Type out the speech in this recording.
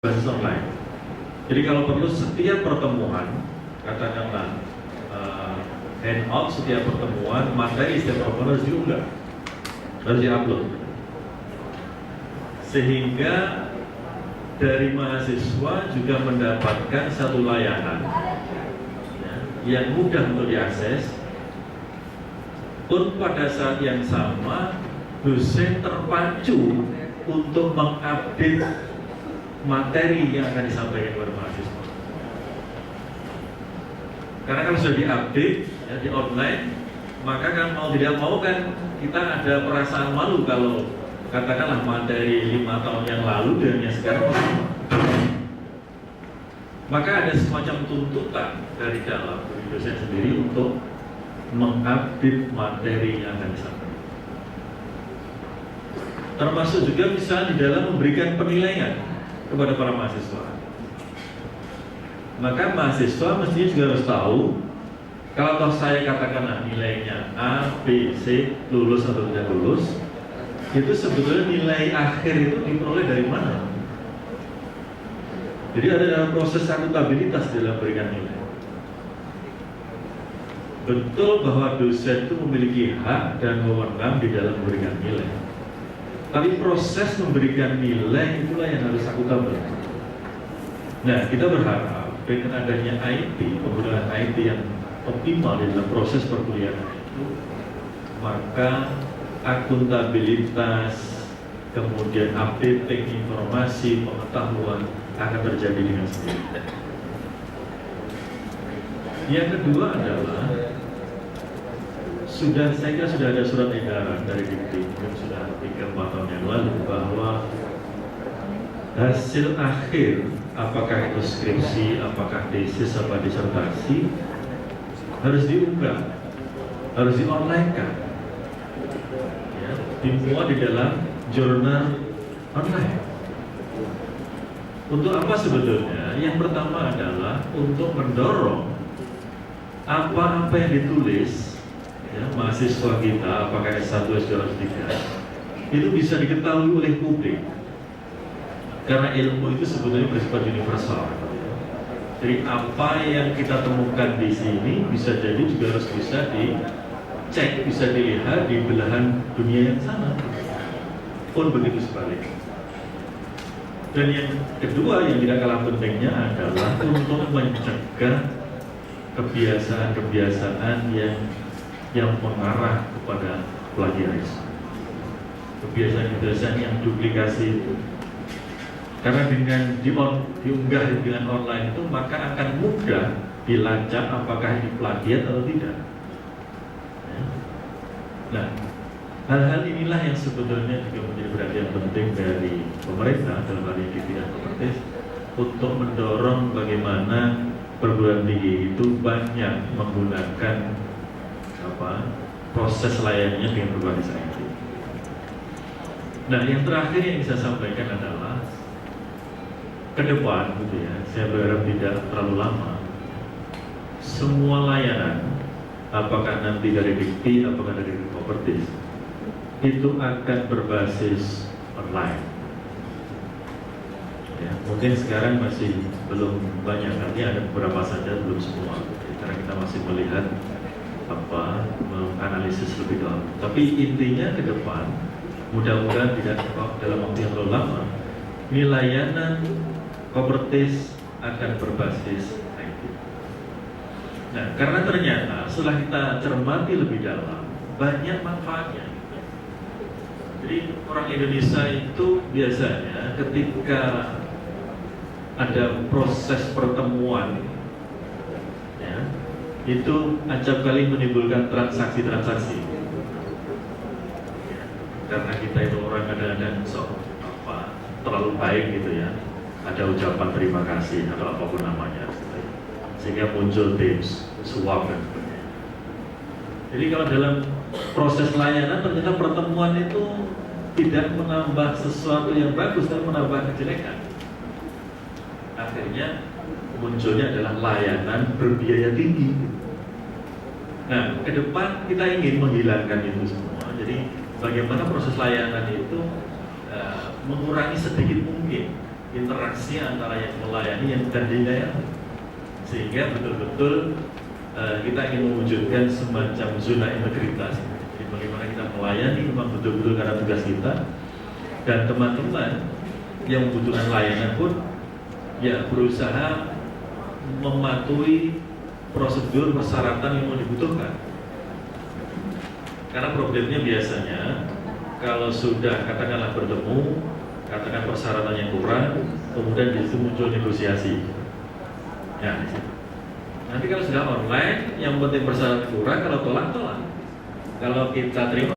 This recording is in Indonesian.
berbasis online. Jadi kalau perlu setiap pertemuan, katakanlah handout setiap pertemuan, materi setiap pertemuan harus diunggah, harus diupload. Sehingga dari mahasiswa juga mendapatkan satu layanan yang mudah untuk diakses, pun pada saat yang sama dosen terpacu untuk mengupdate materi yang akan disampaikan kepada mahasiswa. Karena kalau sudah diupdate ya, di online, maka kan mau tidak mau kan kita ada perasaan malu kalau katakanlah materi 5 tahun yang lalu dan yang sekarang. Maka ada semacam tuntutan dari dalam dosen sendiri untuk mengupdate materi yang akan disampaikan. Termasuk juga bisa di dalam memberikan penilaian kepada para mahasiswa. Maka mahasiswa mestinya juga harus tahu, kalau toh saya katakanlah nilainya A, B, C, lulus atau tidak lulus, itu sebetulnya nilai akhir itu diperoleh dari mana? Jadi ada dalam proses akuntabilitas dalam memberikan nilai. Betul bahwa dosen itu memiliki hak dan wewenang di dalam memberikan nilai. Tapi proses memberikan nilai itulah yang harus akuntabel. Nah, kita berharap dengan adanya IT, penggunaan IT yang optimal di dalam proses perkuliahan itu, maka akuntabilitas, kemudian updating informasi, pengetahuan akan terjadi dengan sendirinya. Yang kedua adalah saya kira sudah ada surat edaran dari Dikti, mungkin sudah 3-4 tahun yang lalu, bahwa hasil akhir, apakah itu skripsi, apakah tesis, apa disertasi, harus diunggah, harus di-online-kan, ya, dimuat di dalam jurnal online. Untuk apa sebetulnya? Yang pertama adalah untuk mendorong apa-apa yang ditulis ya, mahasiswa kita, apakah S1, S2, S3, itu bisa diketahui oleh publik. Karena ilmu itu sebetulnya bersifat universal. Jadi apa yang kita temukan di sini bisa jadi juga harus bisa dicek, bisa dilihat di belahan dunia yang sama. Pun begitu sebaliknya. Dan yang kedua yang tidak kalah pentingnya adalah untuk mencegah kebiasaan-kebiasaan yang mengarah kepada plagiarisme, kebiasaan-kebiasaan yang duplikasi itu. Karena dengan diunggah dengan online itu maka akan mudah dilacak apakah ini plagiat atau tidak. Nah, hal-hal inilah yang sebetulnya juga menjadi perhatian penting dari pemerintah dalam hal ini Dikti dan Kopertis untuk mendorong bagaimana perguruan tinggi itu banyak menggunakan proses layannya dengan berbasis IT. Nah, yang terakhir yang saya sampaikan adalah ke depan, gitu ya, saya berharap tidak terlalu lama. Semua layanan, apakah nanti dari Dikti, apakah dari Kopertis, itu akan berbasis online. Ya, mungkin sekarang masih belum banyak, artinya ada beberapa saja, belum semua. Karena kita masih melihat menganalisis lebih dalam. Tapi intinya ke depan, mudah-mudahan tidak dalam waktu yang terlalu lama, ini layanan Kopertis akan berbasis IT. Nah, karena ternyata setelah kita cermati lebih dalam, banyak manfaatnya. Jadi orang Indonesia itu biasanya ketika ada proses pertemuan, ya, itu acap kali menimbulkan transaksi-transaksi. Ya, karena kita itu orang kadang-kadang terlalu baik gitu ya, ada ucapan terima kasih atau apapun namanya, sehingga muncul tips, suap dan sebagainya. Jadi kalau dalam proses layanan ternyata pertemuan itu tidak menambah sesuatu yang bagus, tapi menambah kejelekan. Akhirnya munculnya adalah layanan berbiaya tinggi. Nah, ke depan kita ingin menghilangkan itu semua. Jadi bagaimana proses layanan itu mengurangi sedikit mungkin interaksi antara yang melayani dan dilayani, sehingga betul-betul kita ingin mewujudkan semacam zona integritas. Jadi bagaimana kita melayani memang betul-betul karena tugas kita, dan teman-teman yang membutuhkan layanan pun ya berusaha mematuhi prosedur persyaratan yang mau dibutuhkan. Karena problemnya biasanya kalau sudah katakanlah bertemu, katakan persyaratannya kurang, kemudian di situ muncul negosiasi. Ya, di situ. Nanti kalau sudah online, yang penting persyaratan kurang, kalau tolak. Kalau kita terima